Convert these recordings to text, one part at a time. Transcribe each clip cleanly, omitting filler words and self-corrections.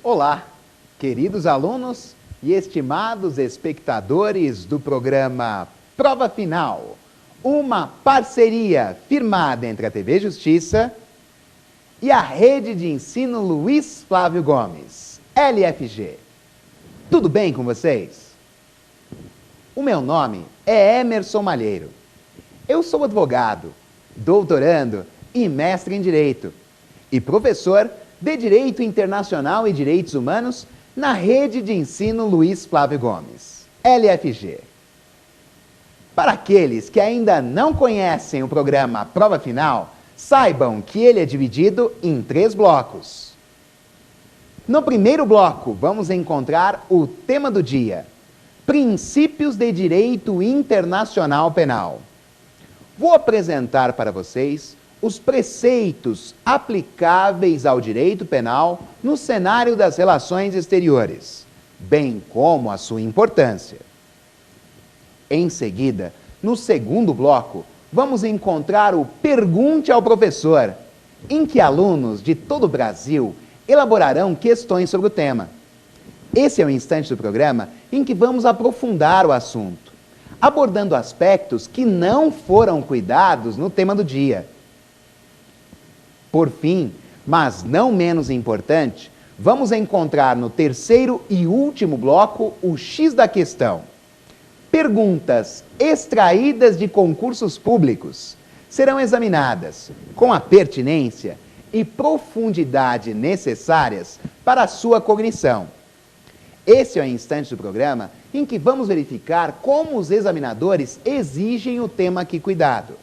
Olá, queridos alunos e estimados espectadores do programa Prova Final, uma parceria firmada entre a TV Justiça e a Rede de Ensino Luiz Flávio Gomes, LFG. Tudo bem com vocês? O meu nome é Emerson Malheiro. Eu sou advogado, doutorando e mestre em Direito e professor de Direito Internacional e Direitos Humanos na Rede de Ensino Luiz Flávio Gomes, LFG. Para aqueles que ainda não conhecem o programa Prova Final, saibam que ele é dividido em 3 blocos. No primeiro bloco, vamos encontrar o tema do dia: Princípios de Direito Internacional Penal. Vou apresentar para vocês os preceitos aplicáveis ao direito penal no cenário das relações exteriores, bem como a sua importância. Em seguida, no segundo bloco, vamos encontrar o Pergunte ao Professor, em que alunos de todo o Brasil elaborarão questões sobre o tema. Esse é o instante do programa em que vamos aprofundar o assunto, abordando aspectos que não foram cuidados no tema do dia. Por fim, mas não menos importante, vamos encontrar no terceiro e último bloco o X da questão. Perguntas extraídas de concursos públicos serão examinadas com a pertinência e profundidade necessárias para a sua cognição. Esse é o instante do programa em que vamos verificar como os examinadores exigem o tema aqui cuidado.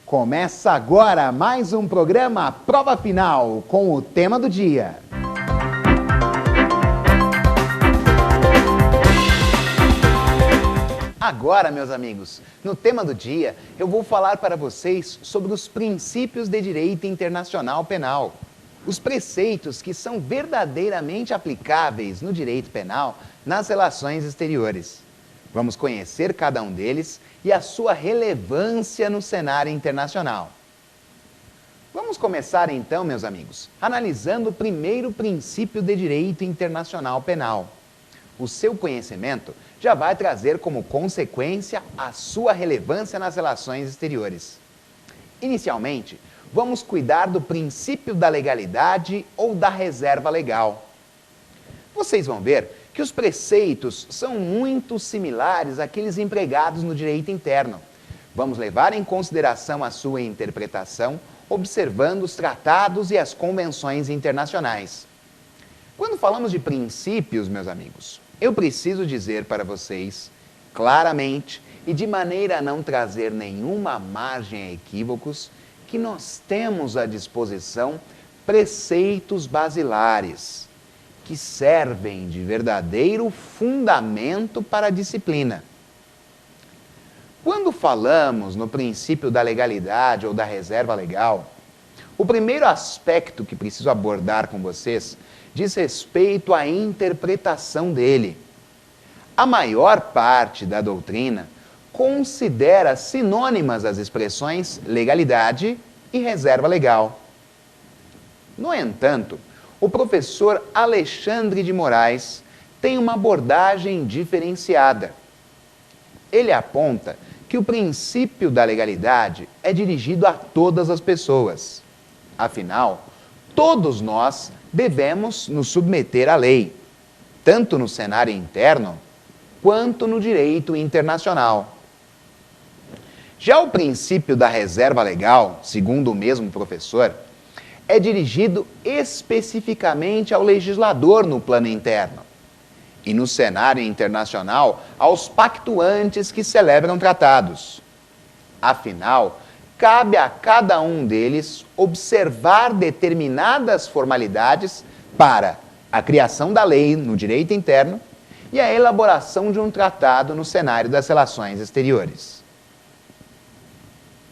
Começa agora mais um programa Prova Final com o tema do dia. Agora, meus amigos, no tema do dia, eu vou falar para vocês sobre os princípios de direito internacional penal. Os preceitos que são verdadeiramente aplicáveis no direito penal nas relações exteriores. Vamos conhecer cada um deles e a sua relevância no cenário internacional. Vamos começar então, meus amigos, analisando o primeiro princípio de direito internacional penal. O seu conhecimento já vai trazer como consequência a sua relevância nas relações exteriores. Inicialmente, vamos cuidar do princípio da legalidade ou da reserva legal. Vocês vão ver que os preceitos são muito similares àqueles empregados no direito interno. Vamos levar em consideração a sua interpretação, observando os tratados e as convenções internacionais. Quando falamos de princípios, meus amigos, eu preciso dizer para vocês, claramente e de maneira a não trazer nenhuma margem a equívocos, que nós temos à disposição preceitos basilares, que servem de verdadeiro fundamento para a disciplina. Quando falamos no princípio da legalidade ou da reserva legal, o primeiro aspecto que preciso abordar com vocês diz respeito à interpretação dele. A maior parte da doutrina considera sinônimas as expressões legalidade e reserva legal. No entanto, o professor Alexandre de Moraes tem uma abordagem diferenciada. Ele aponta que o princípio da legalidade é dirigido a todas as pessoas. Afinal, todos nós devemos nos submeter à lei, tanto no cenário interno quanto no direito internacional. Já o princípio da reserva legal, segundo o mesmo professor, é dirigido especificamente ao legislador no plano interno e no cenário internacional aos pactuantes que celebram tratados. Afinal, cabe a cada um deles observar determinadas formalidades para a criação da lei no direito interno e a elaboração de um tratado no cenário das relações exteriores.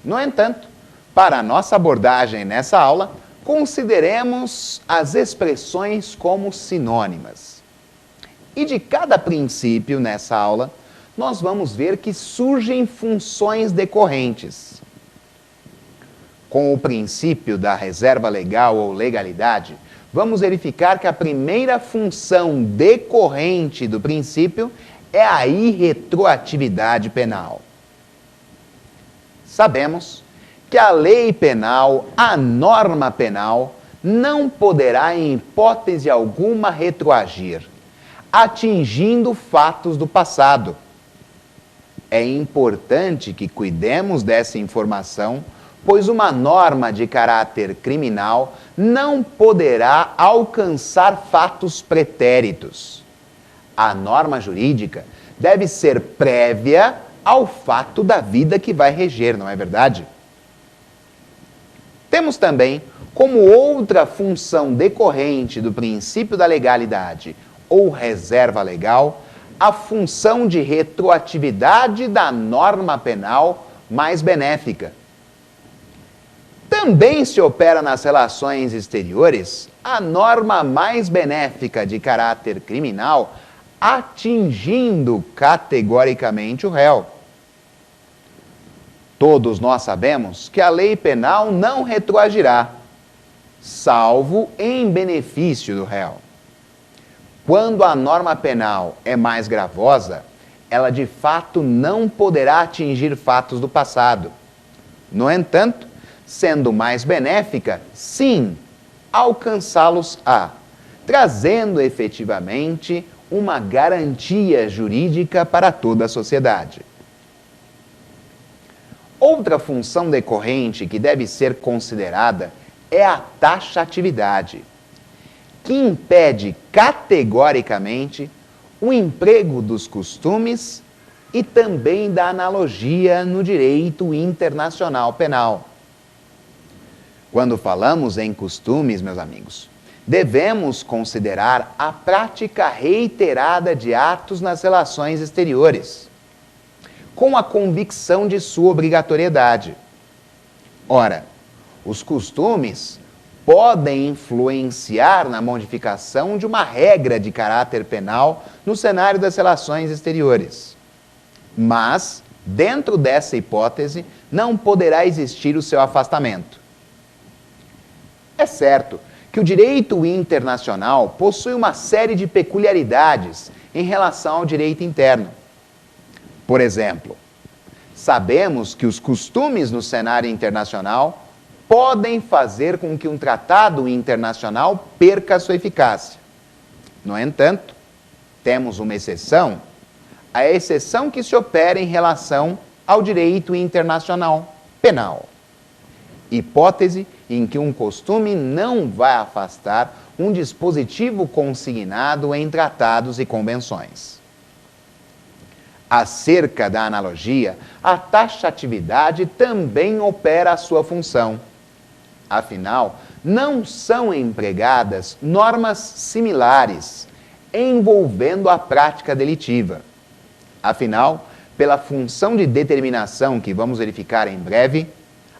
No entanto, para a nossa abordagem nessa aula, consideremos as expressões como sinônimas. E de cada princípio nessa aula, nós vamos ver que surgem funções decorrentes. Com o princípio da reserva legal ou legalidade, vamos verificar que a primeira função decorrente do princípio é a irretroatividade penal. Sabemos que a lei penal, a norma penal, não poderá em hipótese alguma retroagir, atingindo fatos do passado. É importante que cuidemos dessa informação, pois uma norma de caráter criminal não poderá alcançar fatos pretéritos. A norma jurídica deve ser prévia ao fato da vida que vai reger, não é verdade? Temos também, como outra função decorrente do princípio da legalidade ou reserva legal, a função de retroatividade da norma penal mais benéfica. Também se opera nas relações exteriores a norma mais benéfica de caráter criminal, atingindo categoricamente o réu. Todos nós sabemos que a lei penal não retroagirá, salvo em benefício do réu. Quando a norma penal é mais gravosa, ela de fato não poderá atingir fatos do passado. No entanto, sendo mais benéfica, sim, alcançá-los-á, trazendo efetivamente uma garantia jurídica para toda a sociedade. Outra função decorrente que deve ser considerada é a taxatividade, que impede categoricamente o emprego dos costumes e também da analogia no direito internacional penal. Quando falamos em costumes, meus amigos, devemos considerar a prática reiterada de atos nas relações exteriores, com a convicção de sua obrigatoriedade. Ora, os costumes podem influenciar na modificação de uma regra de caráter penal no cenário das relações exteriores. Mas, dentro dessa hipótese, não poderá existir o seu afastamento. É certo que o direito internacional possui uma série de peculiaridades em relação ao direito interno. Por exemplo, sabemos que os costumes no cenário internacional podem fazer com que um tratado internacional perca sua eficácia. No entanto, temos uma exceção, a exceção que se opera em relação ao direito internacional penal. Hipótese em que um costume não vai afastar um dispositivo consignado em tratados e convenções. Acerca da analogia, a taxatividade também opera a sua função. Afinal, não são empregadas normas similares envolvendo a prática delitiva. Afinal, pela função de determinação que vamos verificar em breve,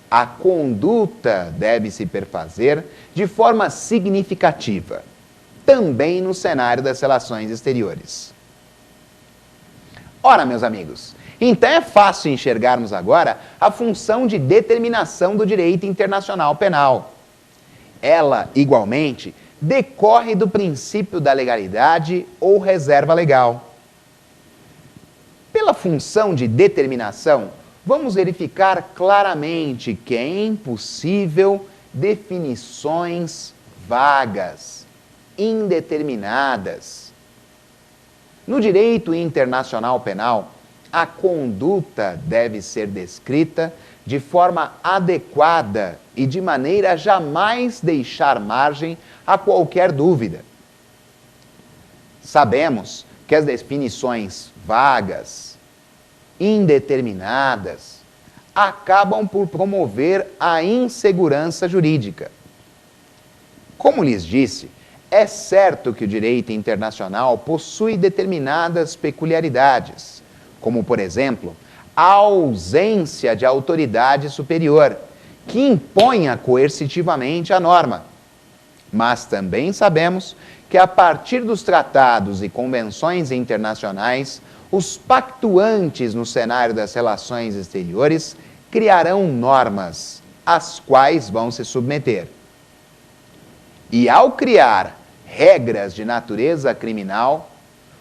a conduta deve se perfazer de forma significativa, também no cenário das relações exteriores. Ora, meus amigos, então é fácil enxergarmos agora a função de determinação do direito internacional penal. Ela, igualmente, decorre do princípio da legalidade ou reserva legal. Pela função de determinação, vamos verificar claramente que é impossível definições vagas, indeterminadas. No direito internacional penal, a conduta deve ser descrita de forma adequada e de maneira a jamais deixar margem a qualquer dúvida. Sabemos que as definições vagas, indeterminadas, acabam por promover a insegurança jurídica. Como lhes disse, é certo que o direito internacional possui determinadas peculiaridades, como, por exemplo, a ausência de autoridade superior, que imponha coercitivamente a norma. Mas também sabemos que, a partir dos tratados e convenções internacionais, os pactuantes no cenário das relações exteriores criarão normas, às quais vão se submeter. E ao criar regras de natureza criminal,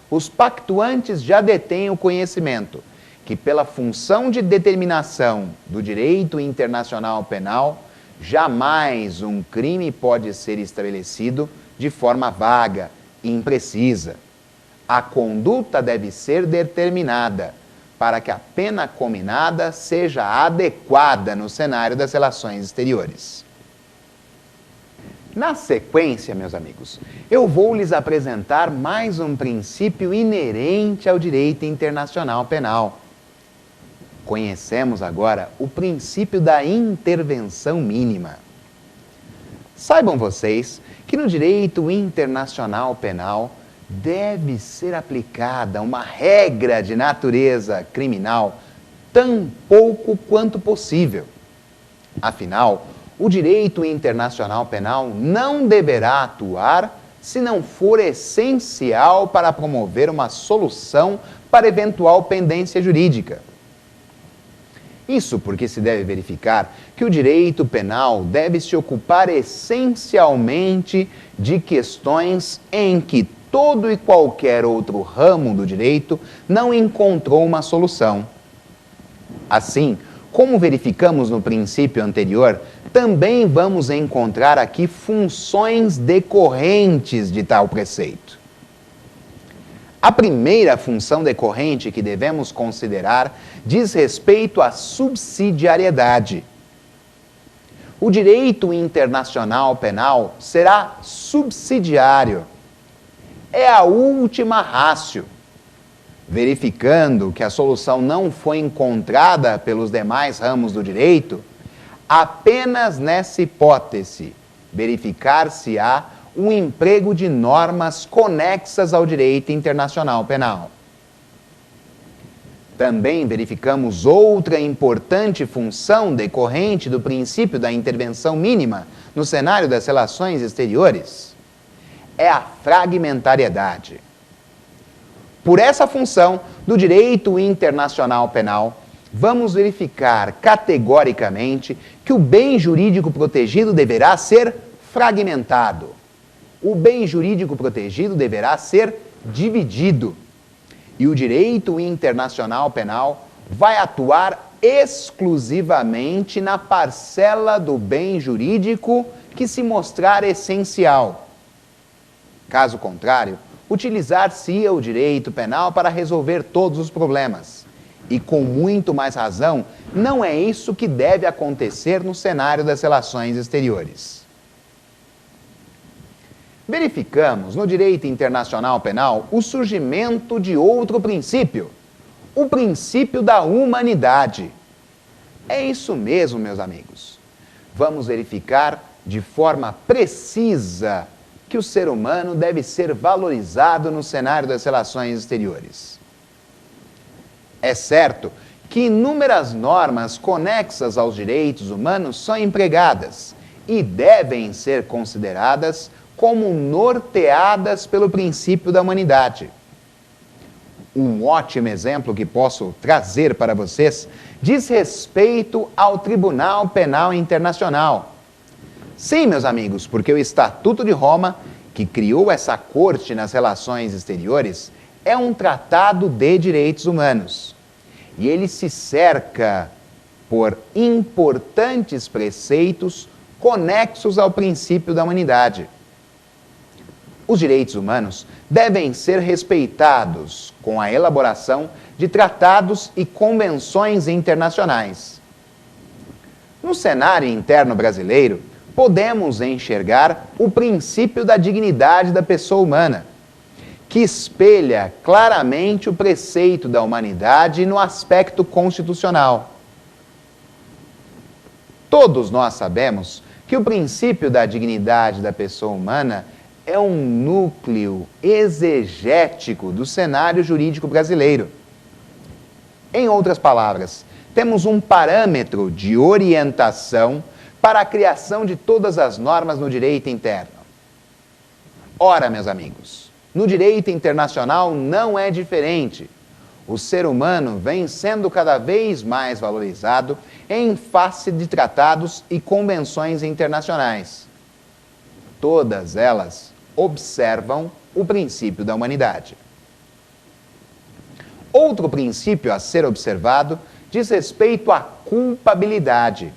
os pactuantes já detêm o conhecimento que, pela função de determinação do direito internacional penal, jamais um crime pode ser estabelecido de forma vaga e imprecisa. A conduta deve ser determinada para que a pena cominada seja adequada no cenário das relações exteriores. Na sequência, meus amigos, eu vou lhes apresentar mais um princípio inerente ao direito internacional penal. Conhecemos agora o princípio da intervenção mínima. Saibam vocês que no direito internacional penal deve ser aplicada uma regra de natureza criminal tão pouco quanto possível. Afinal, o direito internacional penal não deverá atuar se não for essencial para promover uma solução para eventual pendência jurídica. Isso porque se deve verificar que o direito penal deve se ocupar essencialmente de questões em que todo e qualquer outro ramo do direito não encontrou uma solução. Assim, como verificamos no princípio anterior, também vamos encontrar aqui funções decorrentes de tal preceito. A primeira função decorrente que devemos considerar diz respeito à subsidiariedade. O direito internacional penal será subsidiário. É a última ratio. Verificando que a solução não foi encontrada pelos demais ramos do direito, apenas nessa hipótese verificar-se-á o emprego de normas conexas ao direito internacional penal. Também verificamos outra importante função decorrente do princípio da intervenção mínima no cenário das relações exteriores. É a fragmentariedade. Por essa função do direito internacional penal, vamos verificar categoricamente que o bem jurídico protegido deverá ser fragmentado. O bem jurídico protegido deverá ser dividido. E o direito internacional penal vai atuar exclusivamente na parcela do bem jurídico que se mostrar essencial. Caso contrário, utilizar-se-ia o direito penal para resolver todos os problemas. E com muito mais razão, não é isso que deve acontecer no cenário das relações exteriores. Verificamos no direito internacional penal o surgimento de outro princípio, o princípio da humanidade. É isso mesmo, meus amigos. Vamos verificar de forma precisa que o ser humano deve ser valorizado no cenário das relações exteriores. É certo que inúmeras normas conexas aos direitos humanos são empregadas e devem ser consideradas como norteadas pelo princípio da humanidade. Um ótimo exemplo que posso trazer para vocês diz respeito ao Tribunal Penal Internacional. Sim, meus amigos, porque o Estatuto de Roma, que criou essa corte nas relações exteriores, é um tratado de direitos humanos. E ele se cerca por importantes preceitos conexos ao princípio da humanidade. Os direitos humanos devem ser respeitados com a elaboração de tratados e convenções internacionais. No cenário interno brasileiro, podemos enxergar o princípio da dignidade da pessoa humana, que espelha claramente o preceito da humanidade no aspecto constitucional. Todos nós sabemos que o princípio da dignidade da pessoa humana é um núcleo exegético do cenário jurídico brasileiro. Em outras palavras, temos um parâmetro de orientação para a criação de todas as normas no direito interno. Ora, meus amigos, no direito internacional não é diferente. O ser humano vem sendo cada vez mais valorizado em face de tratados e convenções internacionais. todas elas observam o princípio da humanidade. Outro princípio a ser observado diz respeito à culpabilidade.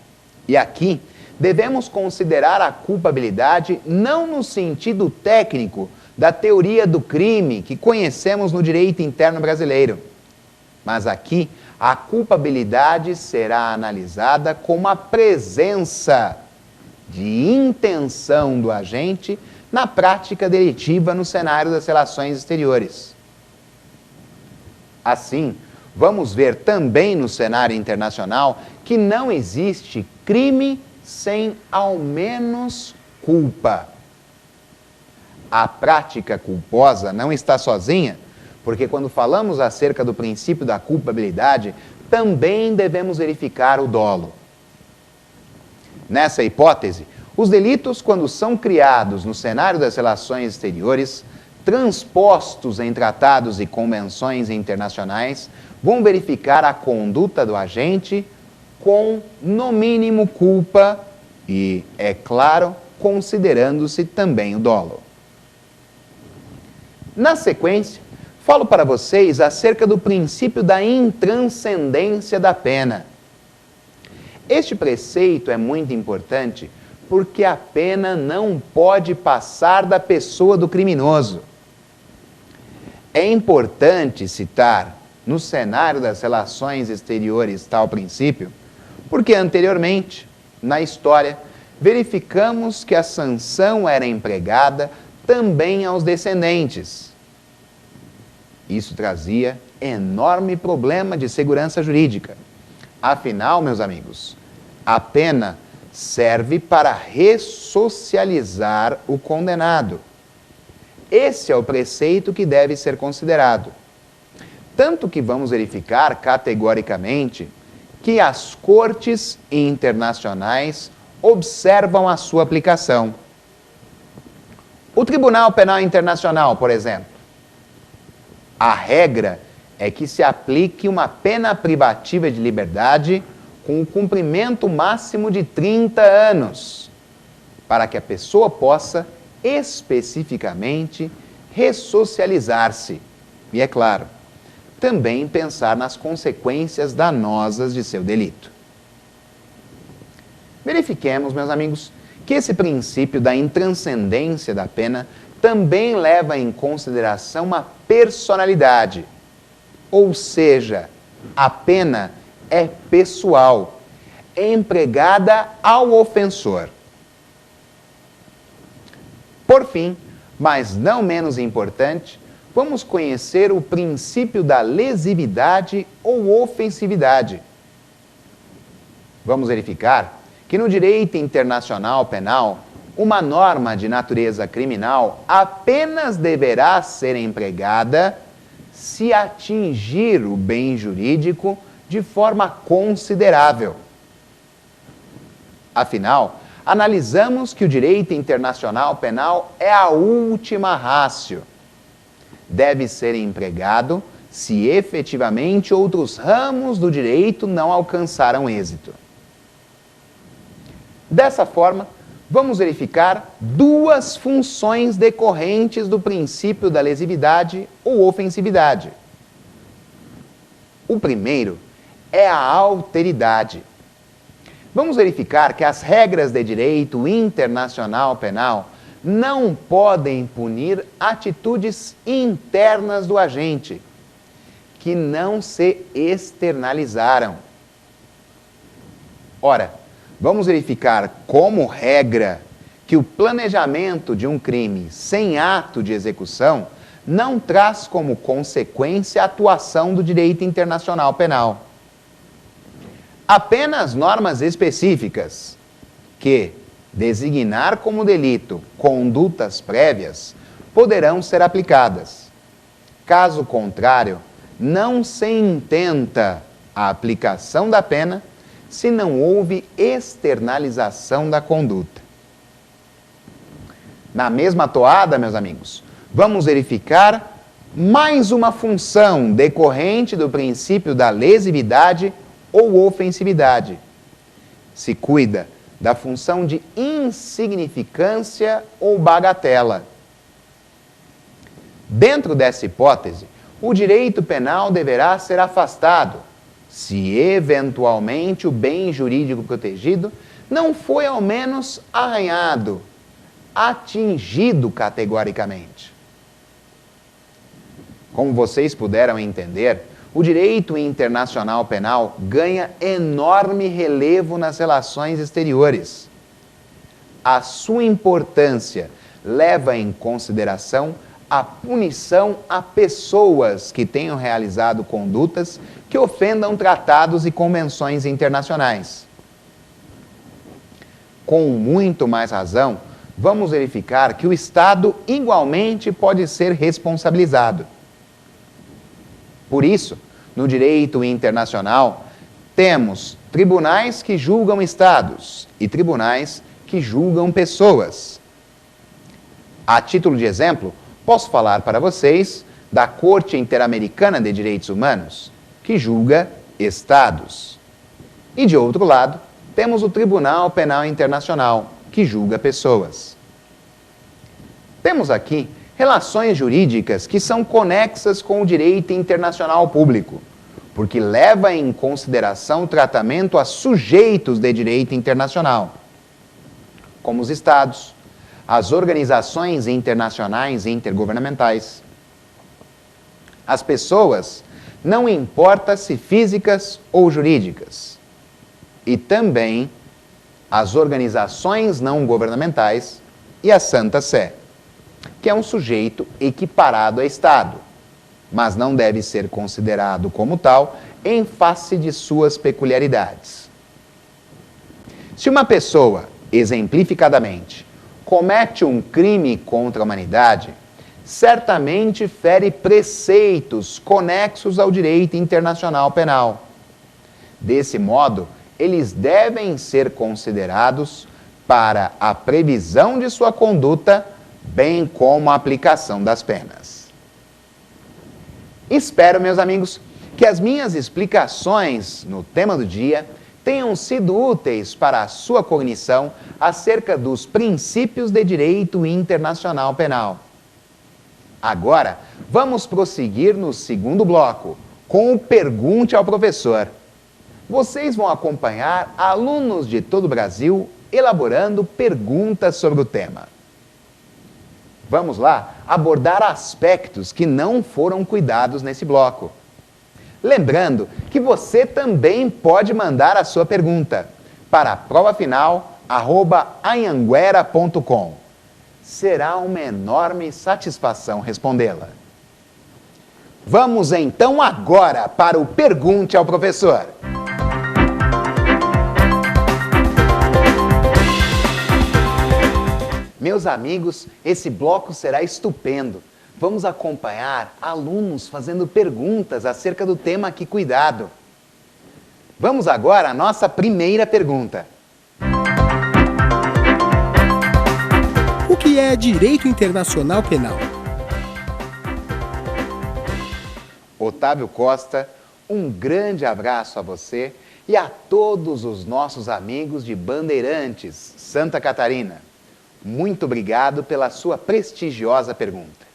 E aqui devemos considerar a culpabilidade não no sentido técnico da teoria do crime que conhecemos no direito interno brasileiro, mas aqui a culpabilidade será analisada como a presença de intenção do agente na prática delitiva no cenário das relações exteriores. Assim, vamos ver também no cenário internacional que não existe crime sem ao menos culpa. A prática culposa não está sozinha, porque quando falamos acerca do princípio da culpabilidade, também devemos verificar o dolo. Nessa hipótese, os delitos, quando são criados no cenário das relações exteriores, transpostos em tratados e convenções internacionais, vão verificar a conduta do agente com, no mínimo, culpa e, é claro, considerando-se também o dolo. Na sequência, falo para vocês acerca do princípio da intranscendência da pena. Este preceito é muito importante porque a pena não pode passar da pessoa do criminoso. É importante citar, no cenário das relações exteriores, tal princípio, porque anteriormente, na história, verificamos que a sanção era empregada também aos descendentes. Isso trazia enorme problema de segurança jurídica. Afinal, meus amigos, a pena serve para ressocializar o condenado. Esse é o preceito que deve ser considerado. Tanto que vamos verificar categoricamente que as cortes internacionais observam a sua aplicação. O Tribunal Penal Internacional, por exemplo, a regra é que se aplique uma pena privativa de liberdade com o cumprimento máximo de 30 anos, para que a pessoa possa especificamente ressocializar-se. E, é claro, também pensar nas consequências danosas de seu delito. Verifiquemos, meus amigos, que esse princípio da intranscendência da pena também leva em consideração uma personalidade, ou seja, a pena é pessoal, é empregada ao ofensor. Por fim, mas não menos importante, vamos conhecer o princípio da lesividade ou ofensividade. Vamos verificar que no direito internacional penal, uma norma de natureza criminal apenas deverá ser empregada se atingir o bem jurídico de forma considerável. Afinal, analisamos que o direito internacional penal é a última ratio. Deve ser empregado se efetivamente outros ramos do direito não alcançaram êxito. Dessa forma, vamos verificar duas funções decorrentes do princípio da lesividade ou ofensividade. O primeiro é a alteridade. Vamos verificar que as regras de direito internacional penal não podem punir atitudes internas do agente, que não se externalizaram. Ora, vamos verificar como regra que o planejamento de um crime sem ato de execução não traz como consequência a atuação do direito internacional penal. Apenas normas específicas que designar como delito condutas prévias poderão ser aplicadas. Caso contrário, não se intenta a aplicação da pena se não houve externalização da conduta. Na mesma toada, meus amigos, vamos verificar mais uma função decorrente do princípio da lesividade ou ofensividade. Se cuida da função de insignificância ou bagatela. Dentro dessa hipótese, o direito penal deverá ser afastado se eventualmente o bem jurídico protegido não foi ao menos arranhado, atingido categoricamente. Como vocês puderam entender, o direito internacional penal ganha enorme relevo nas relações exteriores. A sua importância leva em consideração a punição a pessoas que tenham realizado condutas que ofendam tratados e convenções internacionais. Com muito mais razão, vamos verificar que o Estado igualmente pode ser responsabilizado. Por isso, no direito internacional, temos tribunais que julgam Estados e tribunais que julgam pessoas. A título de exemplo, posso falar para vocês da Corte Interamericana de Direitos Humanos, que julga Estados. E, de outro lado, temos o Tribunal Penal Internacional, que julga pessoas. Temos aqui relações jurídicas que são conexas com o direito internacional público, porque leva em consideração o tratamento a sujeitos de direito internacional, como os Estados, as organizações internacionais e intergovernamentais. As pessoas, não importa se físicas ou jurídicas. E também as organizações não governamentais e a Santa Sé, que é um sujeito equiparado a Estado, mas não deve ser considerado como tal em face de suas peculiaridades. Se uma pessoa, exemplificadamente, comete um crime contra a humanidade, certamente fere preceitos conexos ao direito internacional penal. Desse modo, eles devem ser considerados para a previsão de sua conduta, bem como a aplicação das penas. Espero, meus amigos, que as minhas explicações no tema do dia tenham sido úteis para a sua cognição acerca dos princípios de direito internacional penal. Agora, vamos prosseguir no segundo bloco, com o Pergunte ao Professor. Vocês vão acompanhar alunos de todo o Brasil elaborando perguntas sobre o tema. Vamos lá abordar aspectos que não foram cuidados nesse bloco. Lembrando que você também pode mandar a sua pergunta para provafinal@anhanguera.com. Será uma enorme satisfação respondê-la. Vamos então agora para o Pergunte ao Professor. Meus amigos, esse bloco será estupendo. Vamos acompanhar alunos fazendo perguntas acerca do tema aqui cuidado. Vamos agora à nossa primeira pergunta. O que é direito internacional penal? Otávio Costa, um grande abraço a você e a todos os nossos amigos de Bandeirantes, Santa Catarina. Muito obrigado pela sua prestigiosa pergunta.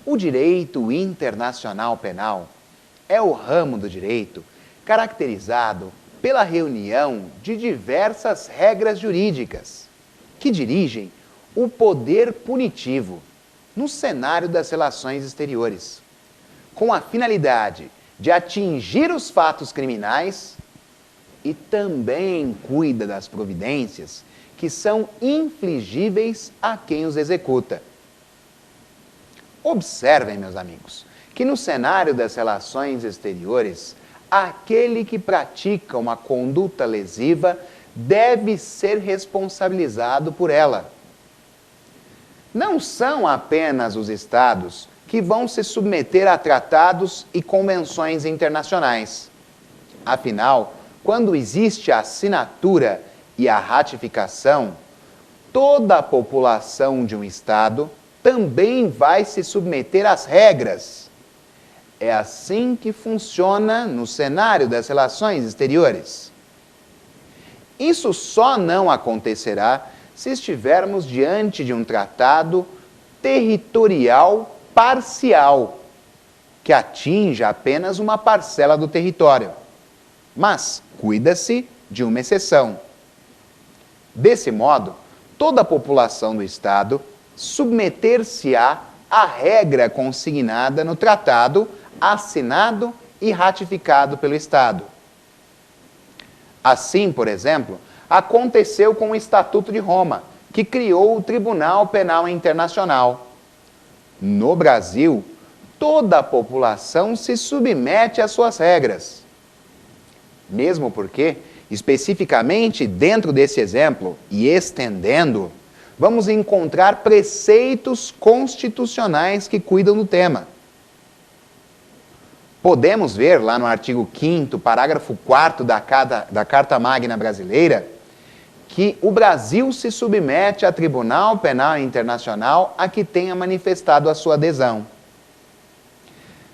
O direito internacional penal é o ramo do direito caracterizado pela reunião de diversas regras jurídicas que dirigem o poder punitivo no cenário das relações exteriores, com a finalidade de atingir os fatos criminais e também cuida das providências que são infligíveis a quem os executa. Observem, meus amigos, que no cenário das relações exteriores, aquele que pratica uma conduta lesiva deve ser responsabilizado por ela. Não são apenas os Estados que vão se submeter a tratados e convenções internacionais. Afinal, quando existe a assinatura e a ratificação, toda a população de um Estado também vai se submeter às regras. É assim que funciona no cenário das relações exteriores. Isso só não acontecerá se estivermos diante de um tratado territorial parcial, que atinja apenas uma parcela do território. Mas cuida-se de uma exceção. Desse modo, toda a população do Estado submeter-se-á à regra consignada no tratado, assinado e ratificado pelo Estado. Assim, por exemplo, aconteceu com o Estatuto de Roma, que criou o Tribunal Penal Internacional. No Brasil, toda a população se submete às suas regras. Mesmo porque, especificamente dentro desse exemplo e estendendo, vamos encontrar preceitos constitucionais que cuidam do tema. Podemos ver lá no artigo 5º, parágrafo 4º da Carta Magna Brasileira, que o Brasil se submete ao Tribunal Penal Internacional a que tenha manifestado a sua adesão.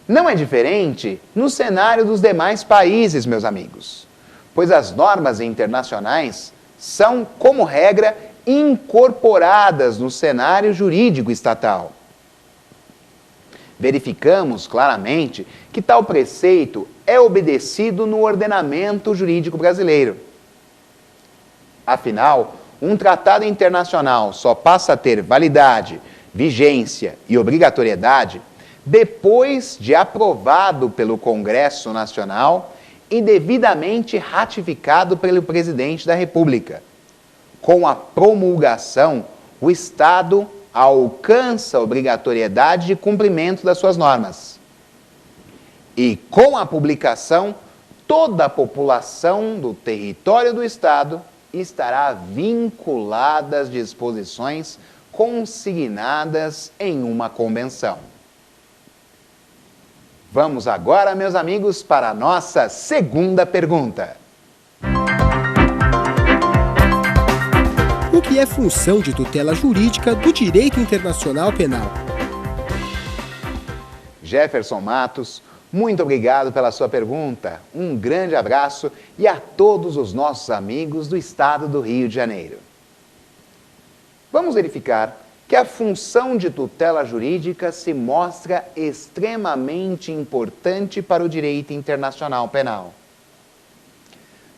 Não é diferente no cenário dos demais países, meus amigos, pois as normas internacionais são, como regra, incorporadas no cenário jurídico estatal. Verificamos claramente que tal preceito é obedecido no ordenamento jurídico brasileiro. Afinal, um tratado internacional só passa a ter validade, vigência e obrigatoriedade depois de aprovado pelo Congresso Nacional e devidamente ratificado pelo Presidente da República. Com a promulgação, o Estado alcança a obrigatoriedade de cumprimento das suas normas. E com a publicação, toda a população do território do Estado estará vinculada às disposições consignadas em uma convenção. Vamos agora, meus amigos, para a nossa segunda pergunta. O que é função de tutela jurídica do direito internacional penal? Jefferson Matos, muito obrigado pela sua pergunta. Um grande abraço e a todos os nossos amigos do estado do Rio de Janeiro. Vamos verificar que a função de tutela jurídica se mostra extremamente importante para o direito internacional penal.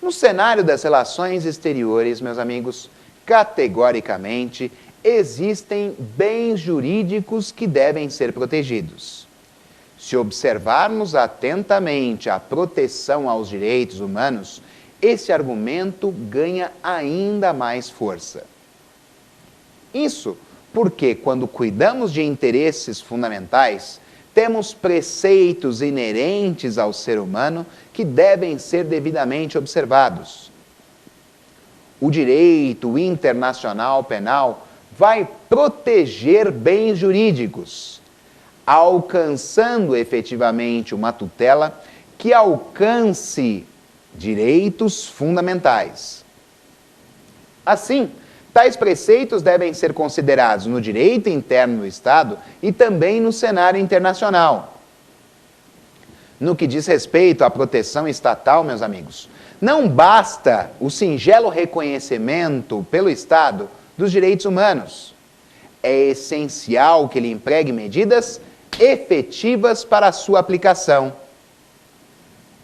No cenário das relações exteriores, meus amigos, categoricamente, existem bens jurídicos que devem ser protegidos. Se observarmos atentamente a proteção aos direitos humanos, esse argumento ganha ainda mais força. Isso porque, quando cuidamos de interesses fundamentais, temos preceitos inerentes ao ser humano que devem ser devidamente observados. O direito internacional penal vai proteger bens jurídicos, alcançando efetivamente uma tutela que alcance direitos fundamentais. Assim, tais preceitos devem ser considerados no direito interno do Estado e também no cenário internacional. No que diz respeito à proteção estatal, meus amigos, não basta o singelo reconhecimento pelo Estado dos direitos humanos. É essencial que ele empregue medidas efetivas para a sua aplicação.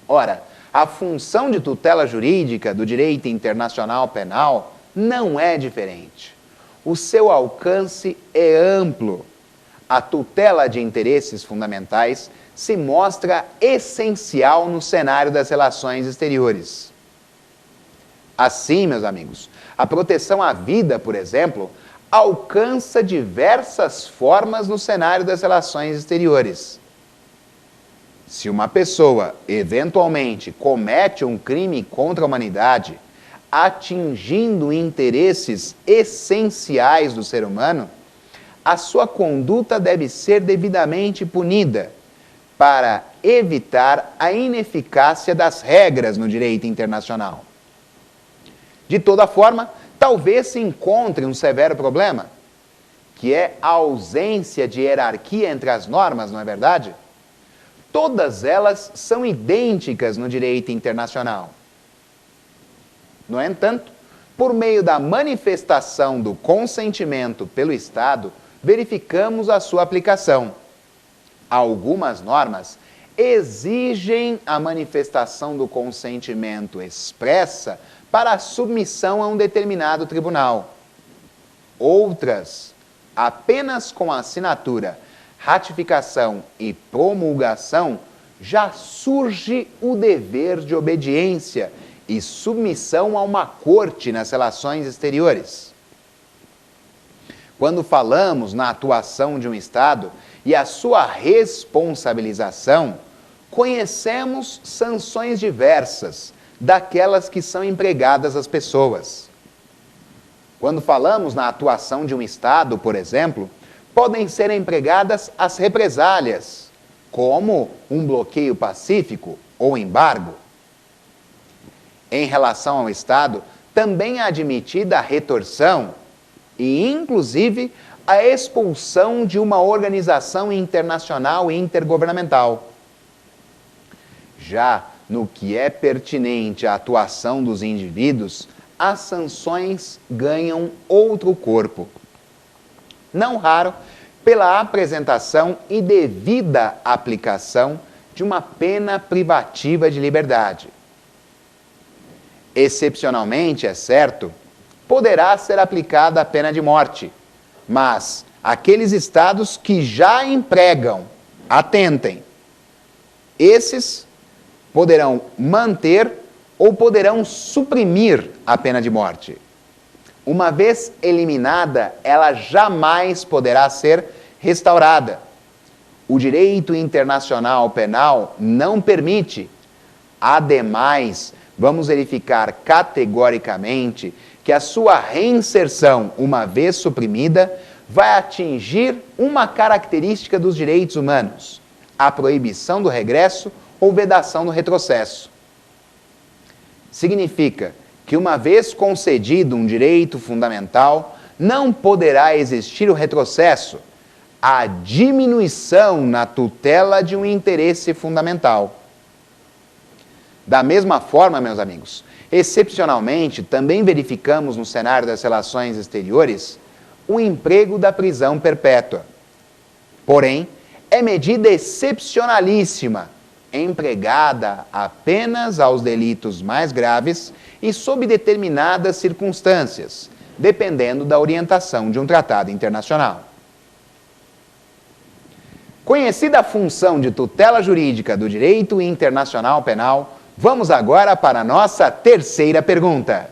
Ora, a função de tutela jurídica do direito internacional penal não é diferente. O seu alcance é amplo. A tutela de interesses fundamentais se mostra essencial no cenário das relações exteriores. Assim, meus amigos, a proteção à vida, por exemplo, alcança diversas formas no cenário das relações exteriores. Se uma pessoa, eventualmente, comete um crime contra a humanidade, atingindo interesses essenciais do ser humano, a sua conduta deve ser devidamente punida para evitar a ineficácia das regras no direito internacional. De toda forma, talvez se encontre um severo problema, que é a ausência de hierarquia entre as normas, não é verdade? Todas elas são idênticas no direito internacional. No entanto, por meio da manifestação do consentimento pelo Estado, verificamos a sua aplicação. Algumas normas exigem a manifestação do consentimento expressa para a submissão a um determinado tribunal. Outras, apenas com a assinatura, ratificação e promulgação, já surge o dever de obediência e submissão a uma corte nas relações exteriores. Quando falamos na atuação de um Estado e a sua responsabilização, conhecemos sanções diversas daquelas que são empregadas às pessoas. Quando falamos na atuação de um Estado, por exemplo, podem ser empregadas as represálias, como um bloqueio pacífico ou embargo. Em relação ao Estado, também é admitida a retorção e, inclusive, a expulsão de uma organização internacional e intergovernamental. Já no que é pertinente à atuação dos indivíduos, as sanções ganham outro corpo. Não raro, pela apresentação e devida aplicação de uma pena privativa de liberdade. Excepcionalmente, é certo, poderá ser aplicada a pena de morte, mas aqueles estados que já empregam, atentem, esses poderão manter ou poderão suprimir a pena de morte. Uma vez eliminada, ela jamais poderá ser restaurada. O direito internacional penal não permite. Ademais, vamos verificar categoricamente que a sua reinserção, uma vez suprimida, vai atingir uma característica dos direitos humanos: a proibição do regresso ou vedação do retrocesso. Significa que, uma vez concedido um direito fundamental, não poderá existir o retrocesso, a diminuição na tutela de um interesse fundamental. Da mesma forma, meus amigos, excepcionalmente, também verificamos no cenário das relações exteriores o emprego da prisão perpétua. Porém, é medida excepcionalíssima, empregada apenas aos delitos mais graves e sob determinadas circunstâncias, dependendo da orientação de um tratado internacional. Conhecida a função de tutela jurídica do direito internacional penal, vamos agora para a nossa terceira pergunta.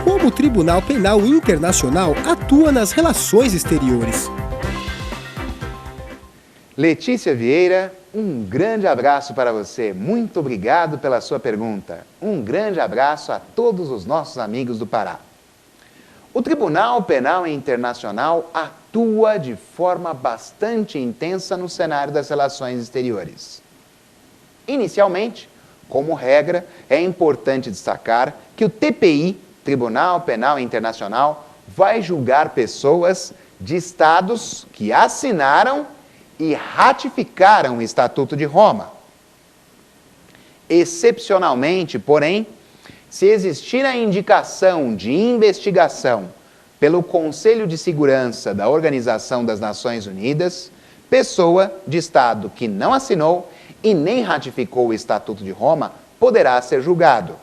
Como o Tribunal Penal Internacional atua nas relações exteriores? Letícia Vieira, um grande abraço para você. Muito obrigado pela sua pergunta. Um grande abraço a todos os nossos amigos do Pará. O Tribunal Penal Internacional atua de forma bastante intensa no cenário das relações exteriores. Inicialmente, como regra, é importante destacar que o TPI, Tribunal Penal Internacional, vai julgar pessoas de estados que assinaram e ratificaram o Estatuto de Roma. Excepcionalmente, porém, se existir a indicação de investigação pelo Conselho de Segurança da Organização das Nações Unidas, pessoa de Estado que não assinou e nem ratificou o Estatuto de Roma poderá ser julgado.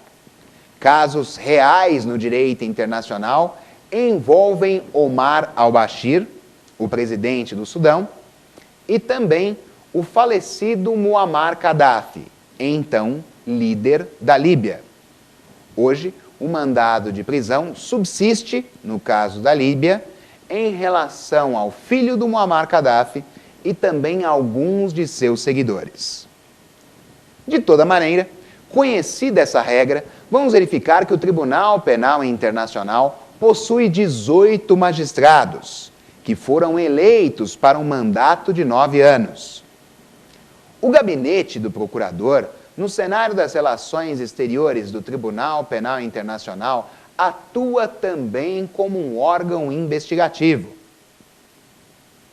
Casos reais no direito internacional envolvem Omar al-Bashir, o presidente do Sudão, e também o falecido Muammar Gaddafi, então líder da Líbia. Hoje, o mandado de prisão subsiste, no caso da Líbia, em relação ao filho do Muammar Gaddafi e também a alguns de seus seguidores. De toda maneira, conhecida essa regra, vamos verificar que o Tribunal Penal Internacional possui 18 magistrados, que foram eleitos para um mandato de 9 anos. O gabinete do procurador, no cenário das relações exteriores do Tribunal Penal Internacional, atua também como um órgão investigativo.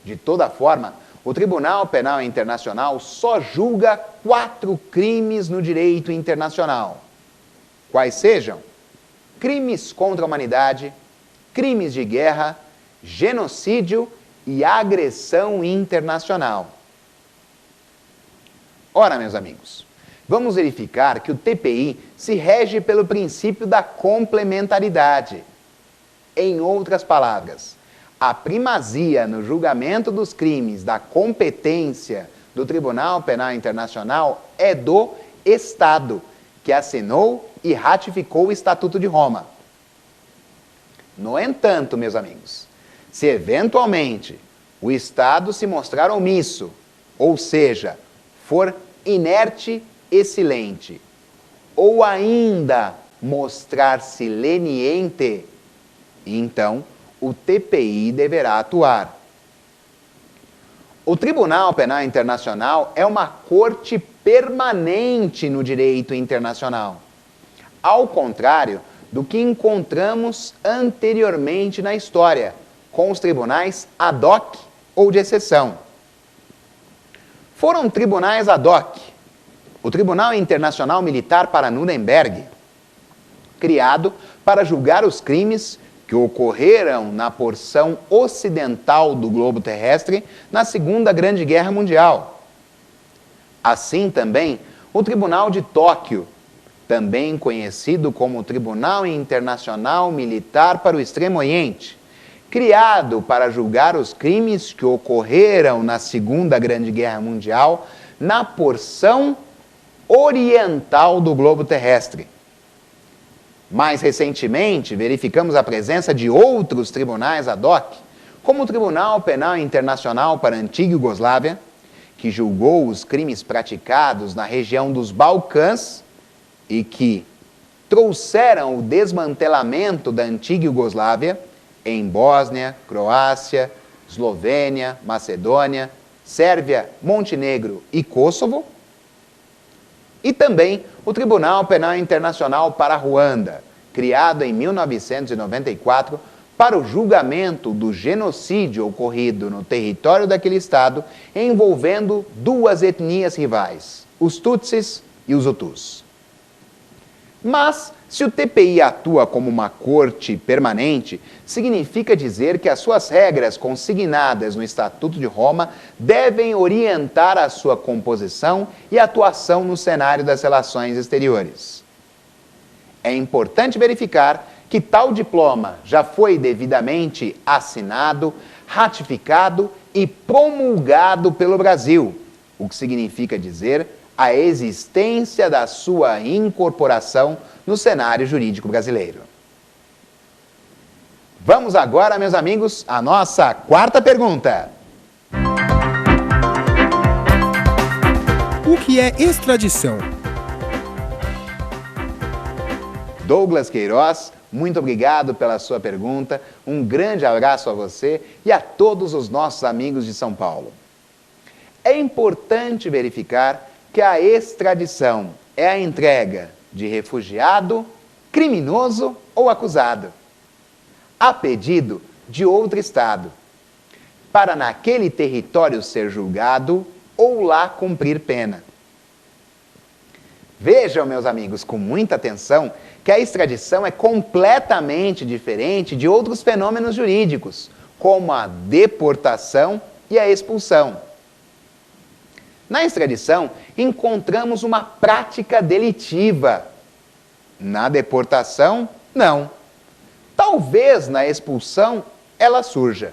De toda forma, o Tribunal Penal Internacional só julga 4 crimes no direito internacional. Quais sejam? Crimes contra a humanidade, crimes de guerra, genocídio e agressão internacional. Ora, meus amigos, vamos verificar que o TPI se rege pelo princípio da complementaridade. Em outras palavras, a primazia no julgamento dos crimes da competência do Tribunal Penal Internacional é do Estado, que assinou e ratificou o Estatuto de Roma. No entanto, meus amigos, se eventualmente o Estado se mostrar omisso, ou seja, for inerte e silente, ou ainda mostrar-se leniente, então o TPI deverá atuar. O Tribunal Penal Internacional é uma corte permanente no direito internacional, ao contrário do que encontramos anteriormente na história, com os tribunais ad hoc ou de exceção. Foram tribunais ad hoc, o Tribunal Internacional Militar para Nuremberg, criado para julgar os crimes que ocorreram na porção ocidental do globo terrestre na Segunda Grande Guerra Mundial. Assim também, o Tribunal de Tóquio, também conhecido como Tribunal Internacional Militar para o Extremo Oriente, criado para julgar os crimes que ocorreram na Segunda Grande Guerra Mundial na porção oriental do globo terrestre. Mais recentemente, verificamos a presença de outros tribunais ad hoc, como o Tribunal Penal Internacional para a Antiga Iugoslávia, que julgou os crimes praticados na região dos Balcãs e que trouxeram o desmantelamento da Antiga Iugoslávia em Bósnia, Croácia, Eslovênia, Macedônia, Sérvia, Montenegro e Kosovo. E também o Tribunal Penal Internacional para Ruanda, criado em 1994 para o julgamento do genocídio ocorrido no território daquele estado, envolvendo 2 etnias rivais, os Tutsis e os Hutus. Mas, se o TPI atua como uma corte permanente, significa dizer que as suas regras consignadas no Estatuto de Roma devem orientar a sua composição e atuação no cenário das relações exteriores. É importante verificar que tal diploma já foi devidamente assinado, ratificado e promulgado pelo Brasil, o que significa dizer a existência da sua incorporação no cenário jurídico brasileiro. Vamos agora, meus amigos, à nossa 4ª pergunta. O que é extradição? Douglas Queiroz, muito obrigado pela sua pergunta. Um grande abraço a você e a todos os nossos amigos de São Paulo. É importante verificar que a extradição é a entrega de refugiado, criminoso ou acusado, a pedido de outro estado, para naquele território ser julgado ou lá cumprir pena. Vejam, meus amigos, com muita atenção, que a extradição é completamente diferente de outros fenômenos jurídicos, como a deportação e a expulsão. Na extradição, encontramos uma prática delitiva. Na deportação, não. Talvez na expulsão ela surja.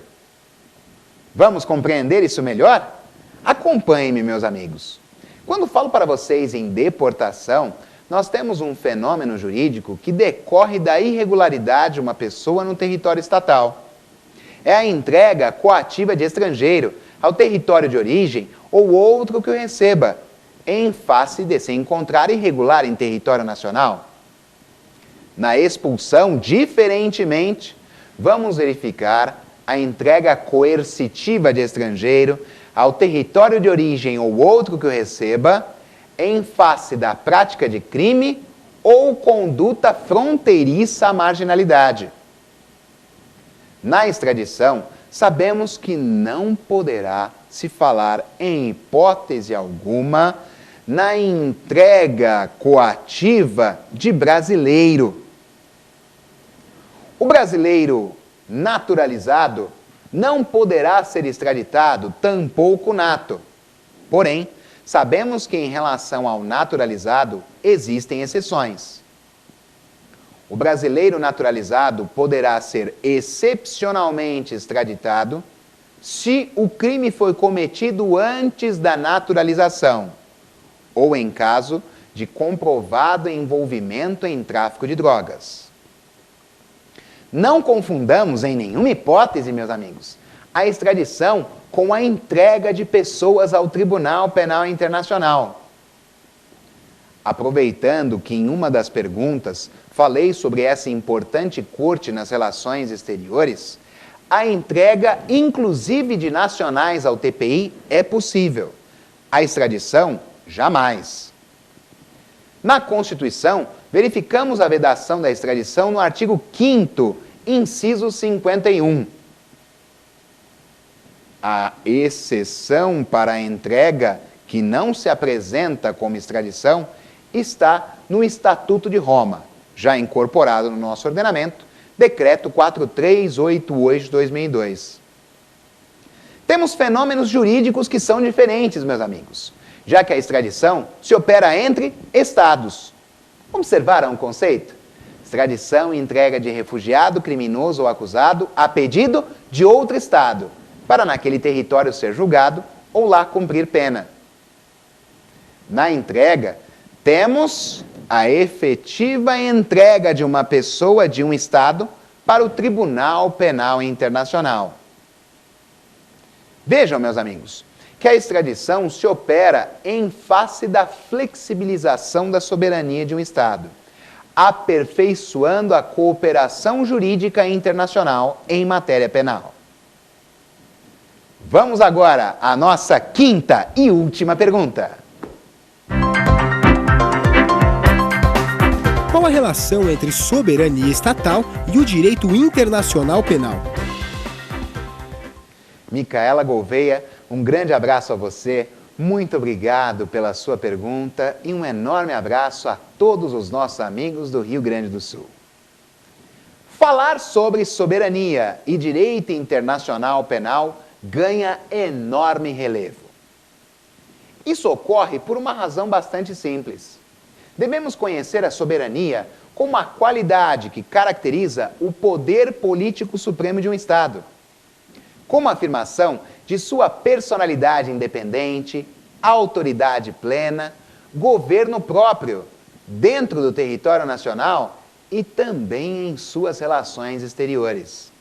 Vamos compreender isso melhor? Acompanhem-me, meus amigos. Quando falo para vocês em deportação, nós temos um fenômeno jurídico que decorre da irregularidade de uma pessoa no território estatal. É a entrega coativa de estrangeiro ao território de origem ou outro que o receba, em face de se encontrar irregular em território nacional. Na expulsão, diferentemente, vamos verificar a entrega coercitiva de estrangeiro ao território de origem ou outro que o receba, em face da prática de crime ou conduta fronteiriça à marginalidade. Na extradição, sabemos que não poderá se falar em hipótese alguma na entrega coativa de brasileiro. O brasileiro naturalizado não poderá ser extraditado, tampouco nato. Porém, sabemos que em relação ao naturalizado existem exceções. O brasileiro naturalizado poderá ser excepcionalmente extraditado se o crime foi cometido antes da naturalização ou em caso de comprovado envolvimento em tráfico de drogas. Não confundamos em nenhuma hipótese, meus amigos, a extradição com a entrega de pessoas ao Tribunal Penal Internacional. Aproveitando que em uma das perguntas falei sobre essa importante corte nas relações exteriores, a entrega, inclusive de nacionais ao TPI, é possível. A extradição, jamais. Na Constituição, verificamos a vedação da extradição no artigo 5º, inciso 51. A exceção para a entrega que não se apresenta como extradição está no Estatuto de Roma, já incorporado no nosso ordenamento, Decreto 4388 de 2002. Temos fenômenos jurídicos que são diferentes, meus amigos, já que a extradição se opera entre estados. Observaram o conceito? Extradição e entrega de refugiado, criminoso ou acusado a pedido de outro estado, para naquele território ser julgado ou lá cumprir pena. Na entrega, temos a efetiva entrega de uma pessoa de um estado para o Tribunal Penal Internacional. Vejam, meus amigos, que a extradição se opera em face da flexibilização da soberania de um estado, aperfeiçoando a cooperação jurídica internacional em matéria penal. Vamos agora à nossa quinta e última pergunta. Qual a relação entre soberania estatal e o direito internacional penal? Micaela Gouveia, um grande abraço a você, muito obrigado pela sua pergunta e um enorme abraço a todos os nossos amigos do Rio Grande do Sul. Falar sobre soberania e direito internacional penal ganha enorme relevo. Isso ocorre por uma razão bastante simples. Devemos conhecer a soberania como a qualidade que caracteriza o poder político supremo de um Estado, como afirmação de sua personalidade independente, autoridade plena, governo próprio, dentro do território nacional e também em suas relações exteriores.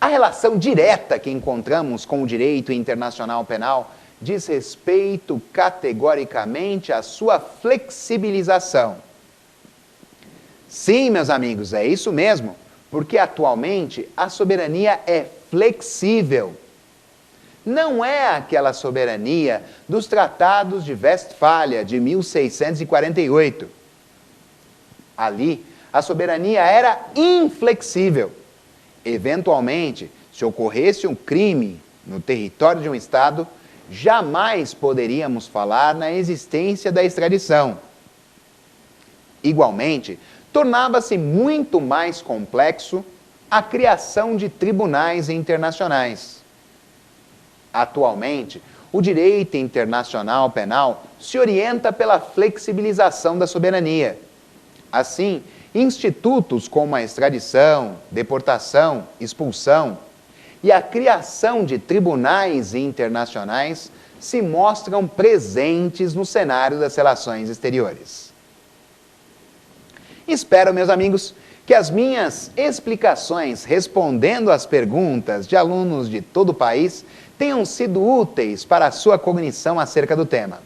A relação direta que encontramos com o direito internacional penal diz respeito categoricamente à sua flexibilização. Sim, meus amigos, é isso mesmo, porque atualmente a soberania é flexível. Não é aquela soberania dos tratados de Westfália de 1648. Ali, a soberania era inflexível. Eventualmente, se ocorresse um crime no território de um Estado, jamais poderíamos falar na existência da extradição. Igualmente, tornava-se muito mais complexo a criação de tribunais internacionais. Atualmente, o direito internacional penal se orienta pela flexibilização da soberania. Assim, institutos como a extradição, deportação, expulsão e a criação de tribunais internacionais se mostram presentes no cenário das relações exteriores. Espero, meus amigos, que as minhas explicações respondendo às perguntas de alunos de todo o país tenham sido úteis para a sua cognição acerca do tema.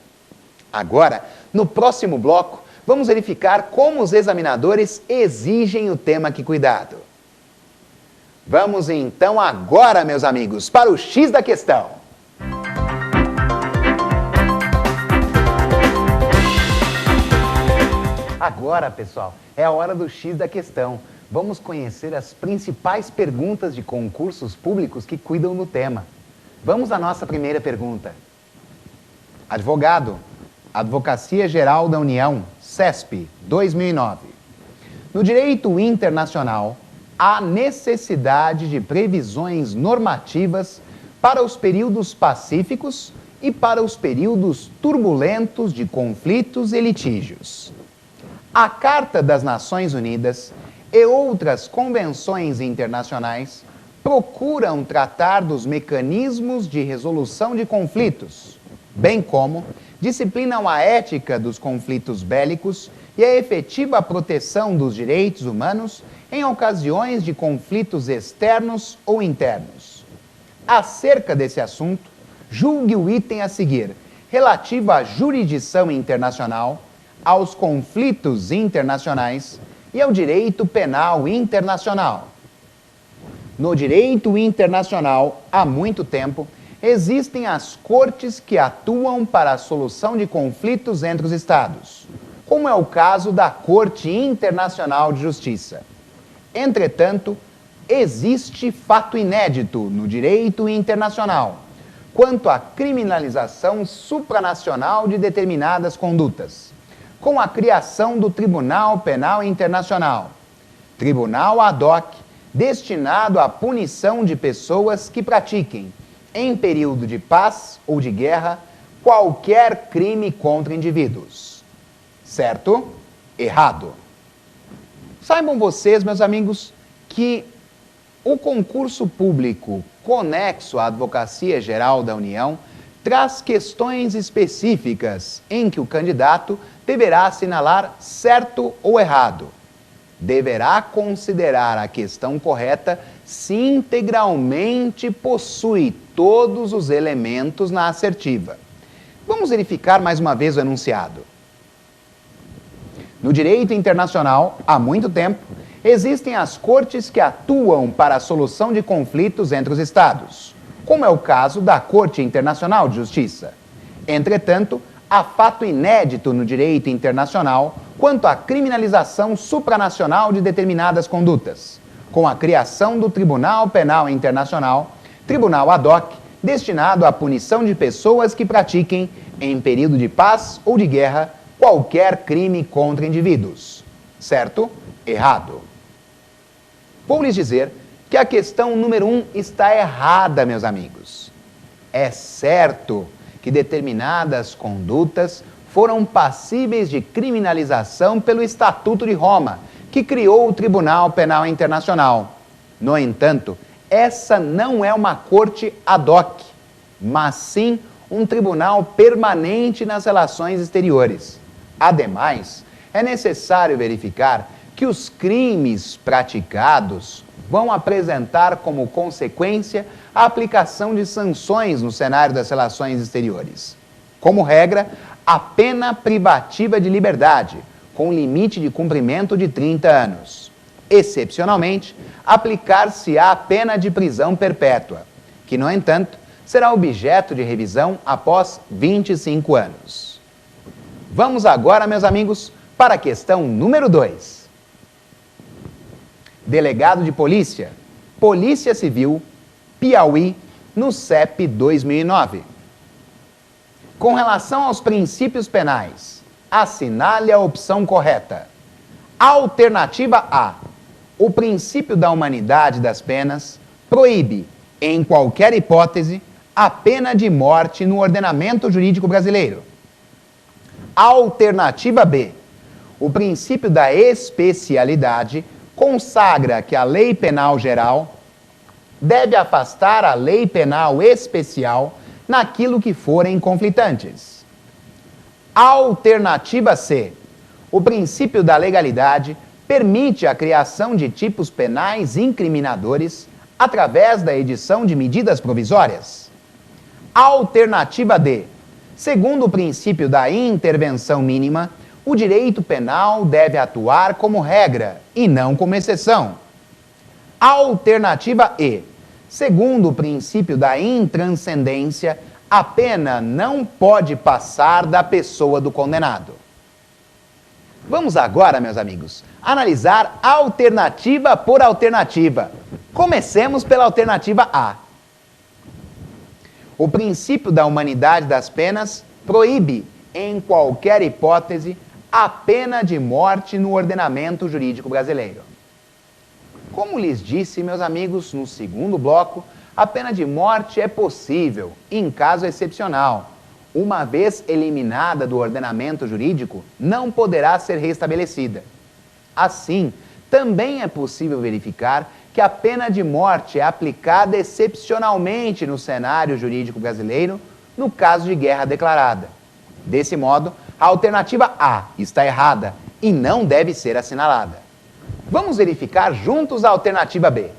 Agora, no próximo bloco, vamos verificar como os examinadores exigem o tema Que Cuidado. Vamos então agora, meus amigos, para o X da questão. Agora, pessoal, é a hora do X da questão. vamos conhecer as principais perguntas de concursos públicos que cuidam do tema. Vamos à nossa primeira pergunta. Advogado, Advocacia Geral da União, CESP, 2009. No direito internacional, há necessidade de previsões normativas para os períodos pacíficos e para os períodos turbulentos de conflitos e litígios. A Carta das Nações Unidas e outras convenções internacionais procuram tratar dos mecanismos de resolução de conflitos, bem como disciplinam a ética dos conflitos bélicos e a efetiva proteção dos direitos humanos em ocasiões de conflitos externos ou internos. Acerca desse assunto, julgue o item a seguir, relativo à jurisdição internacional, aos conflitos internacionais e ao direito penal internacional. No direito internacional, há muito tempo, existem as cortes que atuam para a solução de conflitos entre os Estados, como é o caso da Corte Internacional de Justiça. Entretanto, existe fato inédito no direito internacional quanto à criminalização supranacional de determinadas condutas, com a criação do Tribunal Penal Internacional, tribunal ad hoc destinado à punição de pessoas que pratiquem, em período de paz ou de guerra, qualquer crime contra indivíduos. Certo? Errado. Saibam vocês, meus amigos, que o concurso público conexo à Advocacia Geral da União traz questões específicas em que o candidato deverá assinalar certo ou errado. Deverá considerar a questão correta se integralmente possui todos os elementos na assertiva. Vamos verificar mais uma vez o enunciado. No direito internacional, há muito tempo, existem as cortes que atuam para a solução de conflitos entre os Estados, como é o caso da Corte Internacional de Justiça. Entretanto, há fato inédito no direito internacional quanto à criminalização supranacional de determinadas condutas, com a criação do Tribunal Penal Internacional, tribunal ad hoc, destinado à punição de pessoas que pratiquem, em período de paz ou de guerra, qualquer crime contra indivíduos. Certo? Errado. Vou lhes dizer que a questão número 1 está errada, meus amigos. É certo que determinadas condutas foram passíveis de criminalização pelo Estatuto de Roma, que criou o Tribunal Penal Internacional. No entanto, essa não é uma corte ad hoc, mas sim um tribunal permanente nas relações exteriores. Ademais, é necessário verificar que os crimes praticados vão apresentar como consequência a aplicação de sanções no cenário das relações exteriores. Como regra, a pena privativa de liberdade, com limite de cumprimento de 30 anos. Excepcionalmente, aplicar-se-á a pena de prisão perpétua, que, no entanto, será objeto de revisão após 25 anos. Vamos agora, meus amigos, para a questão número 2. Delegado de Polícia, Polícia Civil, Piauí, no CEP 2009. Com relação aos princípios penais, assinale a opção correta. Alternativa A. O princípio da humanidade das penas proíbe, em qualquer hipótese, a pena de morte no ordenamento jurídico brasileiro. Alternativa B. O princípio da especialidade consagra que a lei penal geral deve afastar a lei penal especial naquilo que forem conflitantes. Alternativa C. O princípio da legalidade permite a criação de tipos penais incriminadores através da edição de medidas provisórias. Alternativa D. Segundo o princípio da intervenção mínima, o direito penal deve atuar como regra e não como exceção. Alternativa E. Segundo o princípio da intranscendência, a pena não pode passar da pessoa do condenado. Vamos agora, meus amigos, analisar alternativa por alternativa. Comecemos pela alternativa A. O princípio da humanidade das penas proíbe, em qualquer hipótese, a pena de morte no ordenamento jurídico brasileiro. Como lhes disse, meus amigos, no segundo bloco, a pena de morte é possível, em caso excepcional. Uma vez eliminada do ordenamento jurídico, não poderá ser restabelecida. Assim, também é possível verificar que a pena de morte é aplicada excepcionalmente no cenário jurídico brasileiro, no caso de guerra declarada. Desse modo, a alternativa A está errada e não deve ser assinalada. Vamos verificar juntos a alternativa B.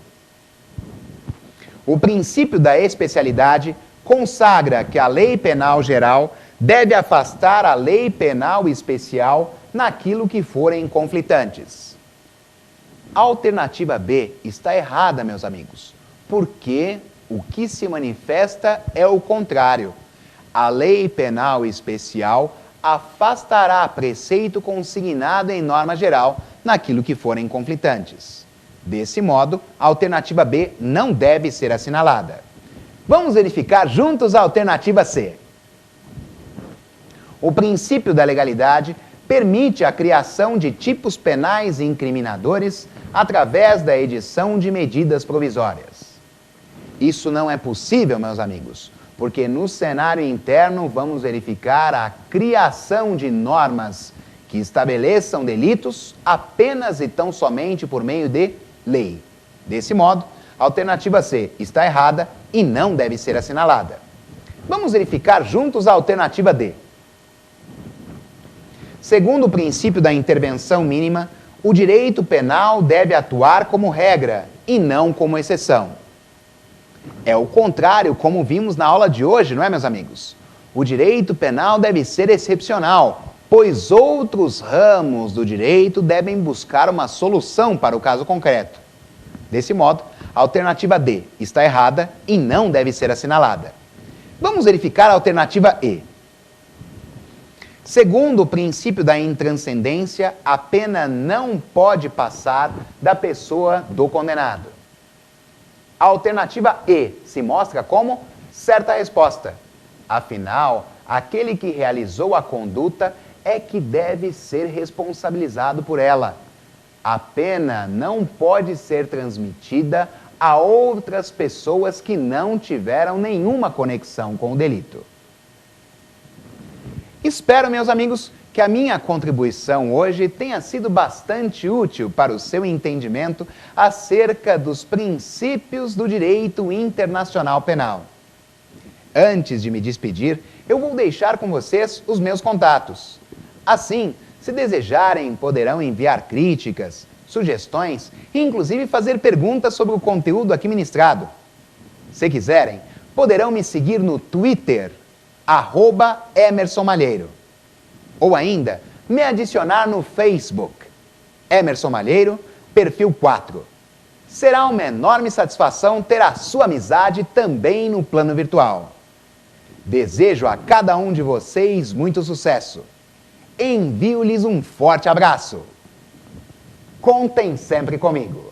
O princípio da especialidade consagra que a lei penal geral deve afastar a lei penal especial naquilo que forem conflitantes. A alternativa B está errada, meus amigos, porque o que se manifesta é o contrário. A lei penal especial afastará preceito consignado em norma geral naquilo que forem conflitantes. Desse modo, a alternativa B não deve ser assinalada. Vamos verificar juntos a alternativa C. O princípio da legalidade permite a criação de tipos penais incriminadores através da edição de medidas provisórias. Isso não é possível, meus amigos, porque no cenário interno vamos verificar a criação de normas que estabeleçam delitos apenas e tão somente por meio de lei. Desse modo, a alternativa C está errada e não deve ser assinalada. Vamos verificar juntos a alternativa D. Segundo o princípio da intervenção mínima, o direito penal deve atuar como regra e não como exceção. É o contrário, como vimos na aula de hoje, não é, meus amigos? O direito penal deve ser excepcional, pois outros ramos do direito devem buscar uma solução para o caso concreto. Desse modo, a alternativa D está errada e não deve ser assinalada. Vamos verificar a alternativa E. Segundo o princípio da intranscendência, a pena não pode passar da pessoa do condenado. A alternativa E se mostra como certa resposta. Afinal, aquele que realizou a conduta é que deve ser responsabilizado por ela. A pena não pode ser transmitida a outras pessoas que não tiveram nenhuma conexão com o delito. Espero, meus amigos, que a minha contribuição hoje tenha sido bastante útil para o seu entendimento acerca dos princípios do direito internacional penal. Antes de me despedir, eu vou deixar com vocês os meus contatos. Assim, se desejarem, poderão enviar críticas, sugestões e inclusive fazer perguntas sobre o conteúdo aqui ministrado. Se quiserem, poderão me seguir no Twitter, @EmersonMalheiro. Ou ainda, me adicionar no Facebook, Emerson Malheiro, perfil 4. Será uma enorme satisfação ter a sua amizade também no plano virtual. Desejo a cada um de vocês muito sucesso. Envio-lhes um forte abraço. Contem sempre comigo.